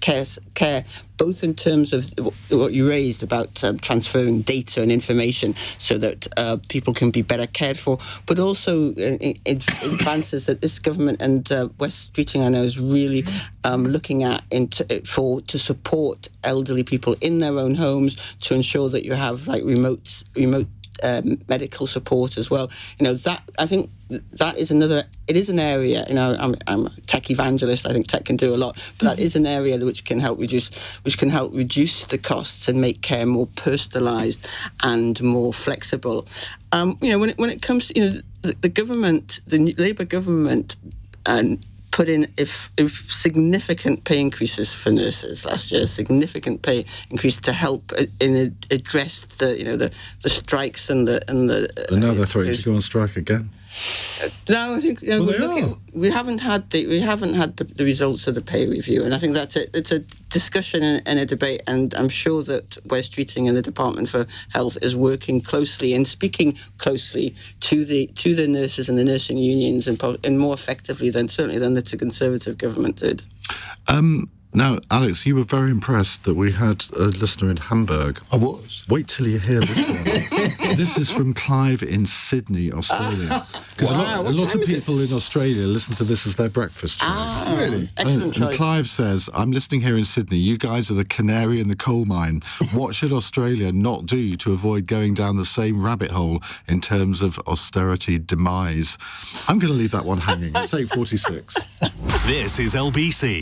S5: care, both in terms of what you raised about transferring data and information so that people can be better cared for, but also advances that this government and West Streeting, I know, is really looking at to support elderly people in their own homes, to ensure that you have remote medical support as well. That, I think, that is it is an area, I'm a tech evangelist, I think tech can do a lot, but that is an area which can help reduce the costs and make care more personalised and more flexible. When it comes to, the government, the Labour government, put in if significant pay increases for nurses last year, significant pay increase to help address the strikes and the.
S4: But now they're threatening to go on strike again.
S5: No, I think we haven't had the results of the pay review, and I think that's it. It's a discussion and a debate, and I'm sure that West Streeting and the Department for Health is working closely and speaking closely to the nurses and the nursing unions, and more effectively than the Conservative government did.
S4: Now, Alex, you were very impressed that we had a listener in Hamburg.
S6: I was.
S4: Wait till you hear this one. This is from Clive in Sydney, Australia. Because a lot of people in Australia listen to this as their breakfast show.
S6: Really?
S5: Excellent choice.
S4: And Clive says, I'm listening here in Sydney. You guys are the canary in the coal mine. What should Australia not do to avoid going down the same rabbit hole in terms of austerity demise? I'm going to leave that one hanging. It's 8:46.
S3: This is LBC.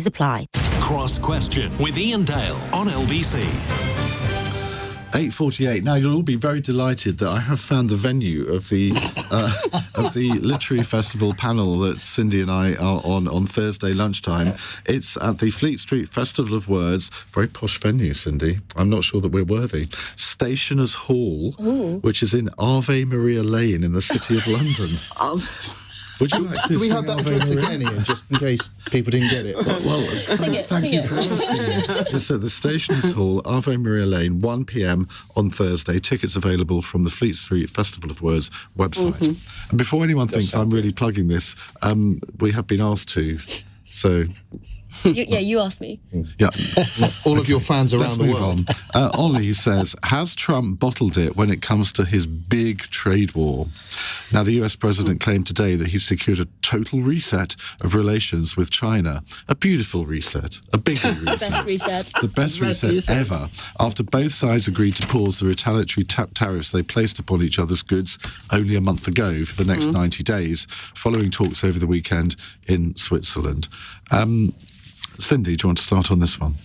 S12: Apply.
S3: Cross Question with Iain Dale on LBC.
S4: 8:48. Now, you'll all be very delighted that I have found the venue of the literary festival panel that Cindy and I are on Thursday lunchtime. It's at the Fleet Street Festival of Words. Very posh venue, Cindy. I'm not sure that we're worthy. Stationers Hall, which is in Ave Maria Lane in the City of London. Would you like to
S6: Can we
S4: sing
S6: have that
S4: Ave
S6: address
S4: Maria?
S6: again, Ian, just in case people didn't get it?
S4: Thank you for asking. It's at the Stationers Hall, Ave Maria Lane, 1 p.m. on Thursday. Tickets available from the Fleet Street Festival of Words website. And before anyone thinks I'm really plugging this, we have been asked to. So...
S8: You asked me.
S4: Yeah.
S6: All of your fans around the world.
S4: On. Ollie says, has Trump bottled it when it comes to his big trade war? Now, the US president claimed today that he secured a total reset of relations with China. A beautiful reset. A big reset.
S8: Best reset.
S4: The best reset ever, after both sides agreed to pause the retaliatory tariffs they placed upon each other's goods only a month ago for the next 90 days, following talks over the weekend in Switzerland. Cindy, do you want to start on this one?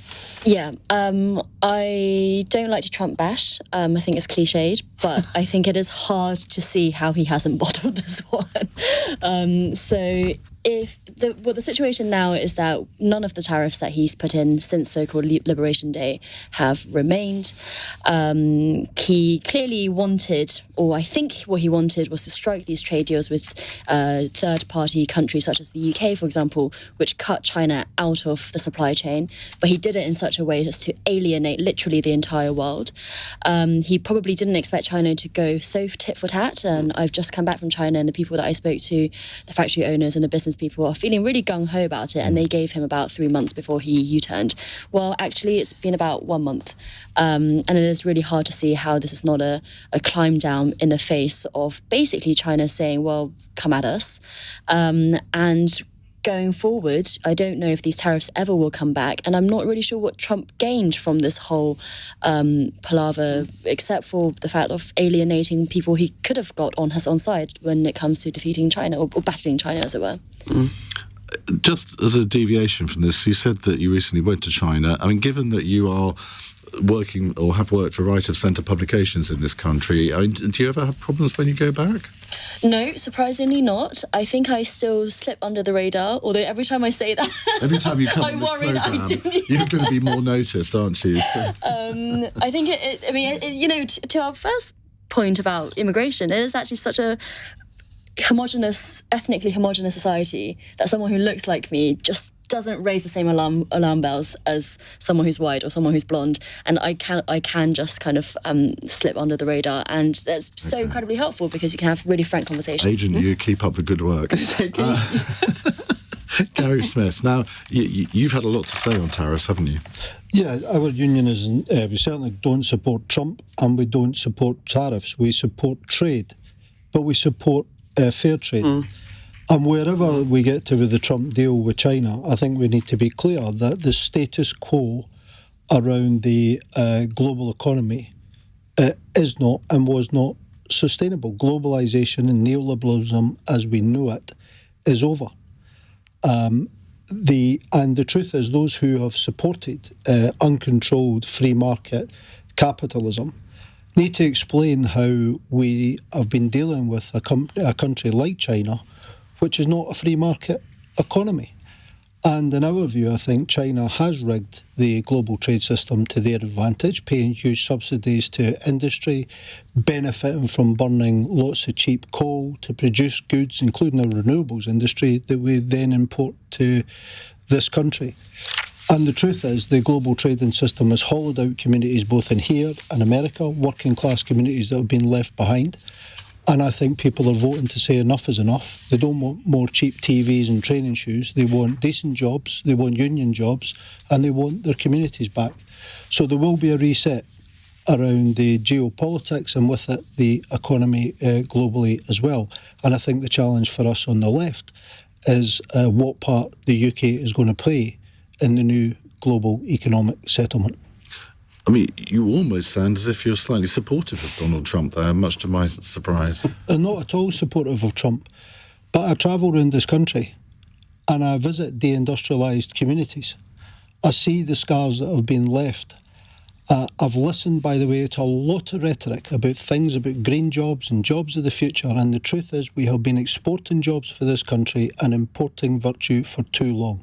S8: Yeah, I don't like to Trump bash. I think it's cliched, but I think it is hard to see how he hasn't bottled this one. So if the situation now is that none of the tariffs that he's put in since so-called Liberation Day have remained. He clearly wanted, or I think what he wanted was to strike these trade deals with third-party countries such as the UK, for example, which cut China out of the supply chain. But he did it in such a way as to alienate literally the entire world. He probably didn't expect China to go so tit for tat. And I've just come back from China, and the people that I spoke to, the factory owners and the business people, are feeling really gung-ho about it, and they gave him about 3 months before he U-turned. Well, actually, it's been about 1 month. And it is really hard to see how this is not a climb down in the face of basically China saying, well, come at us. And going forward, I don't know if these tariffs ever will come back, and I'm not really sure what Trump gained from this whole palaver, except for the fact of alienating people he could have got on his own side when it comes to defeating China, or battling China, as it were.
S4: Just as a deviation from this, you said that you recently went to China. I mean, given that you are working or have worked for right-of-centre publications in this country, I mean, do you ever have problems when you go back?
S8: No, surprisingly not. I think I still slip under the radar, although every time I say that...
S4: Every time you come
S8: I
S4: on this
S8: worry that
S4: programme,
S8: I do.
S4: you're going to be more noticed, aren't you? So.
S8: I think, to our first point about immigration, it is actually such a ethnically homogenous society that someone who looks like me just doesn't raise the same alarm bells as someone who's white or someone who's blonde, and I can just kind of slip under the radar, and that's so incredibly helpful because you can have really frank conversations.
S4: Adrian, you keep up the good work. Gary Smith, now you've had a lot to say on tariffs, haven't you?
S7: Yeah, our union is. We certainly don't support Trump, and we don't support tariffs. We support trade, but we support fair trade. And wherever we get to with the Trump deal with China, I think we need to be clear that the status quo around the global economy is not and was not sustainable. Globalisation and neoliberalism as we know it is over. And the truth is, those who have supported uncontrolled free market capitalism need to explain how we have been dealing with a country like China, which is not a free market economy. And in our view, I think China has rigged the global trade system to their advantage, paying huge subsidies to industry, benefiting from burning lots of cheap coal to produce goods, including our renewables industry, that we then import to this country. And the truth is, the global trading system has hollowed out communities both in here and America, working class communities that have been left behind. And I think people are voting to say enough is enough. They don't want more cheap TVs and training shoes. They want decent jobs, they want union jobs, and they want their communities back. So there will be a reset around the geopolitics and with it the economy globally as well. And I think the challenge for us on the left is what part the UK is going to play in the new global economic settlement.
S4: I mean, you almost sound as if you're slightly supportive of Donald Trump there, much to my surprise.
S7: I'm not at all supportive of Trump, but I travel around this country and I visit deindustrialised communities. I see the scars that have been left. I've listened, by the way, to a lot of rhetoric about things about green jobs and jobs of the future, and the truth is we have been exporting jobs for this country and importing virtue for too long.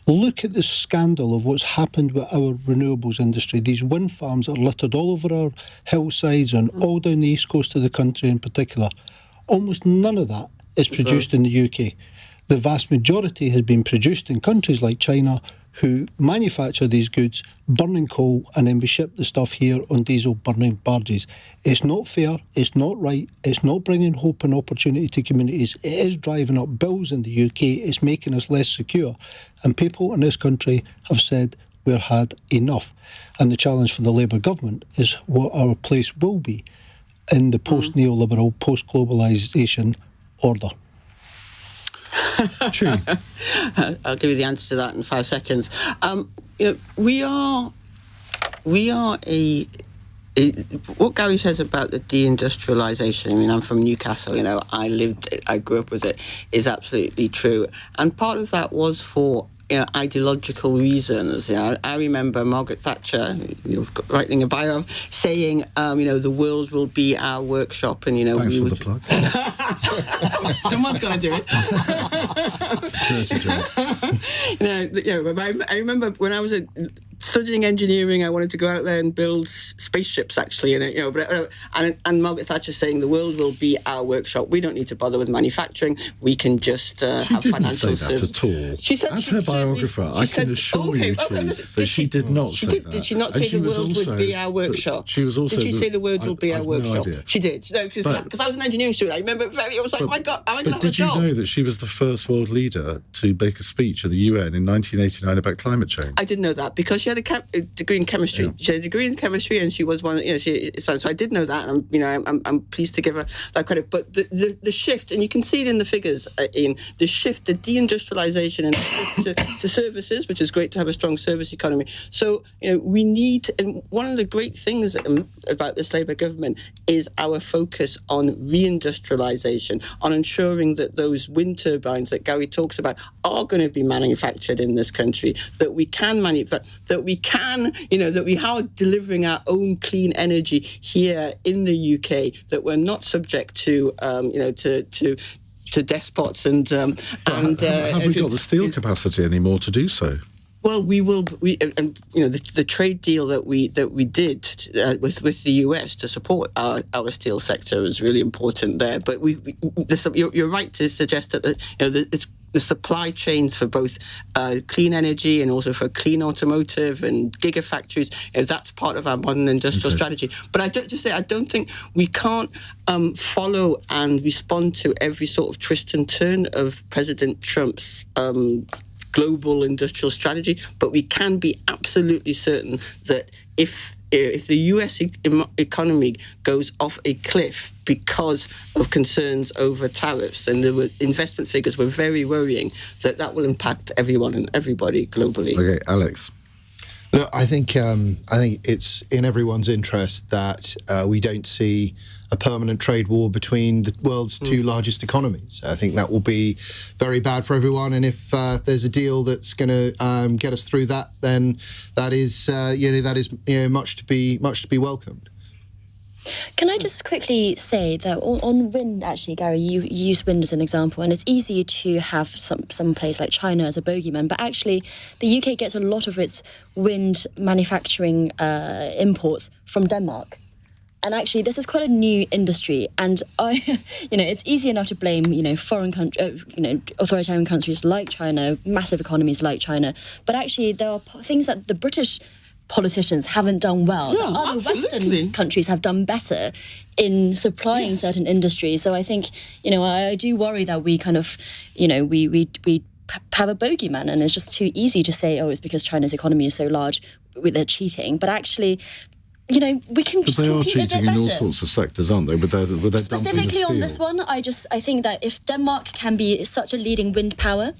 S7: Look at the scandal of what's happened with our renewables industry. These wind farms are littered all over our hillsides and all down the east coast of the country in particular. Almost none of that is produced in the UK. The vast majority has been produced in countries like China, who manufacture these goods, burning coal, and then we ship the stuff here on diesel burning barges. It's not fair, it's not right, it's not bringing hope and opportunity to communities, it is driving up bills in the UK, it's making us less secure. And people in this country have said we've had enough. And the challenge for the Labour government is what our place will be in the post-neoliberal, post-globalisation order.
S4: True.
S5: I'll give you the answer to that in 5 seconds. We are what Gary says about the deindustrialisation. I mean, I'm from Newcastle. I grew up with it. Is absolutely true, and part of that was for ideological reasons. I remember Margaret Thatcher, you've got writing a bio of, saying, the world will be our workshop, and
S4: Thanks for the plug.
S5: Someone's got to do it.
S4: Dirty joke.
S5: I remember when I was studying engineering, I wanted to go out there and build spaceships, actually, and Margaret Thatcher saying the world will be our workshop. We don't need to bother with manufacturing. We can just have financial services.
S4: She didn't say that at all.
S5: She said,
S4: as her biographer, I can assure you, that she did not say that.
S5: Did she not say the world would be our workshop?
S4: She was also.
S5: Did she say the world will be our workshop?
S4: No idea.
S5: She did. Because I was an engineering student. I remember I was like, oh my God, I'm going to have a job.
S4: But did you know that she was the first world leader to make a speech at the UN in 1989 about climate change?
S5: I didn't know that because she had a degree in chemistry. Yeah. She had a degree in chemistry, and she was one. So I did know that, and I'm pleased to give her that credit. But the shift, and you can see it in the figures, Ian. The shift, the deindustrialisation, and the shift to services, which is great to have a strong service economy. So we need, and one of the great things about this Labour government is our focus on reindustrialization, on ensuring that those wind turbines that Gary talks about are going to be manufactured in this country, that we can manufacture, that we are delivering our own clean energy here in the UK, that we're not subject to despots and
S4: have we got the steel capacity anymore to do so?
S5: Well, the trade deal that we did with the US to support our steel sector is really important there. But you're right to suggest that it's the supply chains for both clean energy and also for clean automotive and gigafactories. That's part of our modern industrial strategy. But I don't think we can't follow and respond to every sort of twist and turn of President Trump's global industrial strategy, but we can be absolutely certain that if the US economy goes off a cliff because of concerns over tariffs, and investment figures were very worrying, that will impact everyone and everybody globally.
S4: Okay, Alex.
S6: Look, I think it's in everyone's interest that we don't see a permanent trade war between the world's two largest economies. I think that will be very bad for everyone. And if there's a deal that's going to get us through that, then that is much to be welcomed.
S8: Can I just quickly say that on wind, actually, Gary, you use wind as an example, and it's easy to have some place like China as a bogeyman, but actually the UK gets a lot of its wind manufacturing imports from Denmark. And actually, this is quite a new industry, and it's easy enough to blame, foreign authoritarian countries like China, massive economies like China, but actually there are things that the British politicians haven't done well.
S5: Yeah,
S8: other
S5: absolutely.
S8: Western countries have done better in supplying certain industries. So I think, I do worry that we kind of, we have a bogeyman, and it's just too easy to say, it's because China's economy is so large, they're cheating. But actually, we can just compete a bit better.
S4: They are cheating in all sorts of sectors, aren't they? With their
S8: Specifically on this one, I think that if Denmark can be such a leading wind power,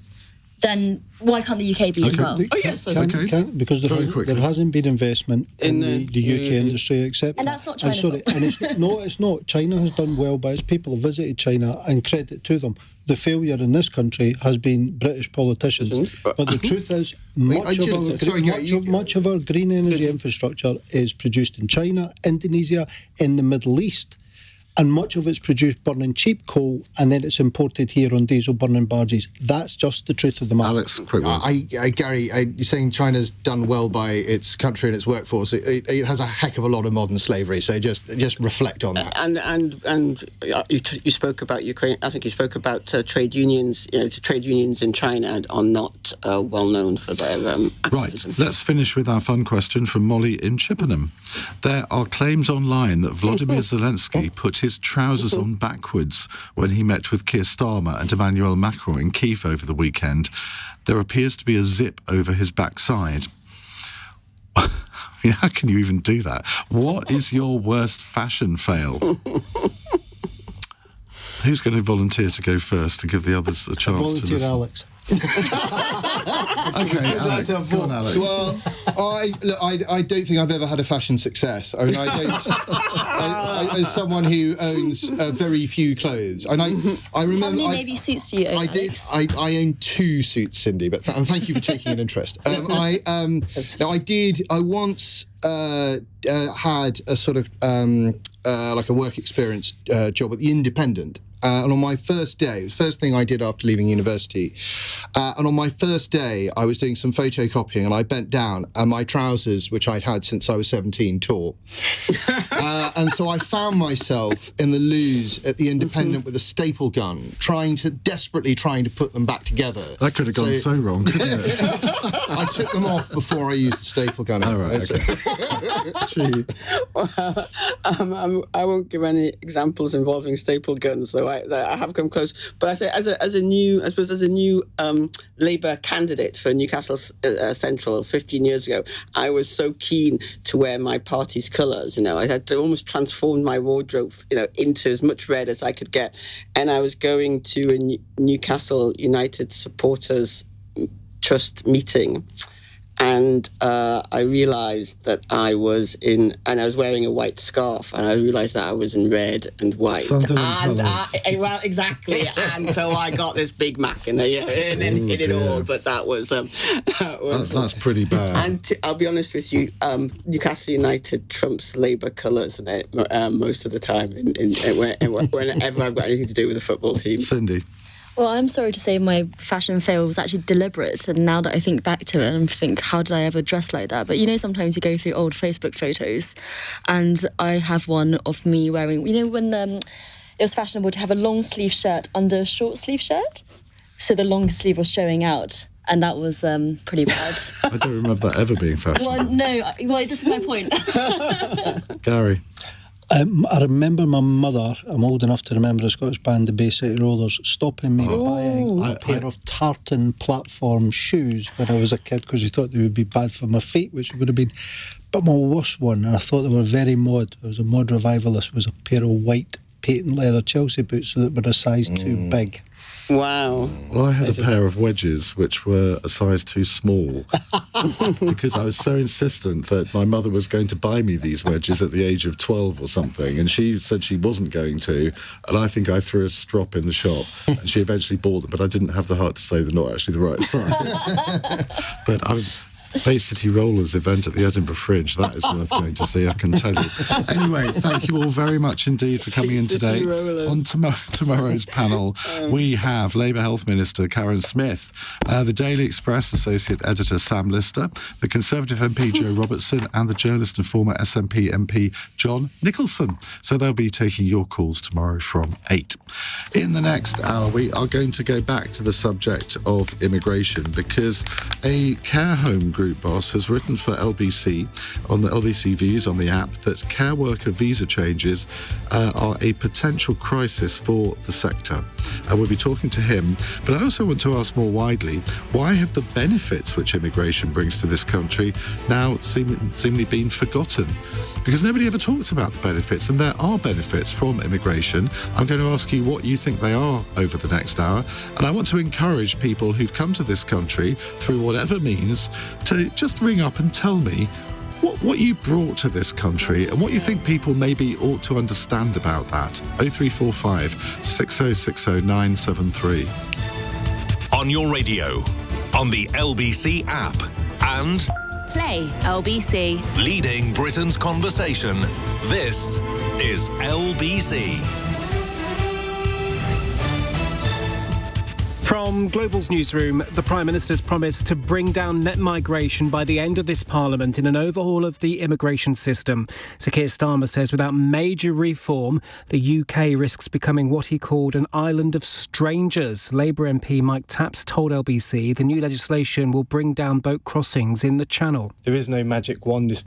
S8: then why can't the UK be as well?
S7: Because there hasn't been investment in the UK industry, except...
S8: And that's not China's fault.
S7: And it's not. China has done well, but its people have visited China, and credit to them. The failure in this country has been British politicians. But the truth is, much of our green energy infrastructure is produced in China, Indonesia, in the Middle East. And much of it's produced burning cheap coal, and then it's imported here on diesel burning barges. That's just the truth of the matter.
S4: Alex, quick one.
S6: Gary, you're saying China's done well by its country and its workforce. It has a heck of a lot of modern slavery, so just reflect on that.
S5: And you spoke about Ukraine. I think you spoke about trade unions. Trade unions in China are not well known for their activism.
S4: Right, let's finish with our fun question from Molly in Chippenham. There are claims online that Volodymyr Zelensky put his trousers on backwards when he met with Keir Starmer and Emmanuel Macron in Kyiv over the weekend. There appears to be a zip over his backside. How can you even do that? What is your worst fashion fail? Who's going to volunteer to go first to give the others a chance to listen?
S7: Alex.
S4: Okay, Alex. Go on, Alex.
S6: Well, I don't think I've ever had a fashion success. I mean, I don't. As someone who owns very few clothes, and I remember.
S8: How many navy suits do you own, Alex?
S6: I own 2 suits, Cindy. But thank you for taking an interest. I once had a sort of like a work experience job at the Independent. And on my first day, it was the first thing I did after leaving university. And on my first day, I was doing some photocopying, and I bent down, and my trousers, which I'd had since I was 17, tore. And so I found myself in the loos at the Independent with a staple gun, desperately trying to put them back together.
S4: That could have gone so wrong, couldn't it?
S6: I took them off before I used the staple gun.
S4: All right, okay.
S5: Well, I won't give any examples involving staple guns, though I have come close. But I say, as a new Labour candidate for Newcastle Central 15 years ago, I was so keen to wear my party's colours. I had to almost transform my wardrobe, into as much red as I could get. And I was going to a Newcastle United supporters trust meeting. and I realised that I was wearing a white scarf, and I realised that I was in red and white.
S4: Sunderland
S5: Well, exactly. And so I got this Big Mac and then hit it all. But
S4: that's pretty bad.
S5: And I'll be honest with you, Newcastle United trumps Labour colours in it most of the time. Whenever I've got anything to do with the football team.
S4: Cindy.
S8: Well, I'm sorry to say my fashion fail was actually deliberate, and now that I think back to it and think, how did I ever dress like that? But sometimes you go through old Facebook photos, and I have one of me wearing, when it was fashionable to have a long sleeve shirt under a short sleeve shirt, so the long sleeve was showing out. And that was pretty bad.
S4: I don't remember that ever being fashionable.
S8: Well, no. This is my point.
S4: Gary.
S7: I remember my mother, I'm old enough to remember the Scottish band, the Bay City Rollers, stopping me buying a pair of tartan platform shoes when I was a kid because she thought they would be bad for my feet, which would have been... But my worst one, and I thought they were very mod, I was a mod revivalist, was a pair of white patent leather Chelsea boots that were a size too big.
S5: Wow.
S4: Well, I had a pair of wedges which were a size too small because I was so insistent that my mother was going to buy me these wedges at the age of 12 or something, and she said she wasn't going to, and I think I threw a strop in the shop, and she eventually bought them, but I didn't have the heart to say they're not actually the right size. But Bay City Rollers event at the Edinburgh Fringe, that is worth going to see, I can tell you. Anyway, thank you all very much indeed for coming in today. On tomorrow's panel, we have Labour Health Minister Karen Smith, the Daily Express Associate Editor Sam Lister, the Conservative MP Joe Robertson, and the journalist and former SNP MP John Nicholson. So they'll be taking your calls tomorrow from 8. In the next hour, we are going to go back to the subject of immigration because a care home group boss has written for LBC on the LBC Views on the app that care worker visa changes are a potential crisis for the sector. We'll be talking to him, but I also want to ask more widely, why have the benefits which immigration brings to this country now seemingly been forgotten? Because nobody ever talks about the benefits, and there are benefits from immigration. I'm going to ask you what you think they are over the next hour, and I want to encourage people who've come to this country through whatever means to just ring up and tell me what you brought to this country and what you think people maybe ought to understand about that. 0345 6060 973.
S3: On your radio, on the LBC app, and
S12: Play LBC.
S3: leading Britain's conversation. This is LBC.
S1: From Global's newsroom, the Prime Minister's promised to bring down net migration by the end of this Parliament in an overhaul of the immigration system. Sir Keir Starmer says without major reform, the UK risks becoming what he called an island of strangers. Labour MP Mike Taps told LBC the new legislation will bring down boat crossings in the Channel.
S13: There is no magic wand this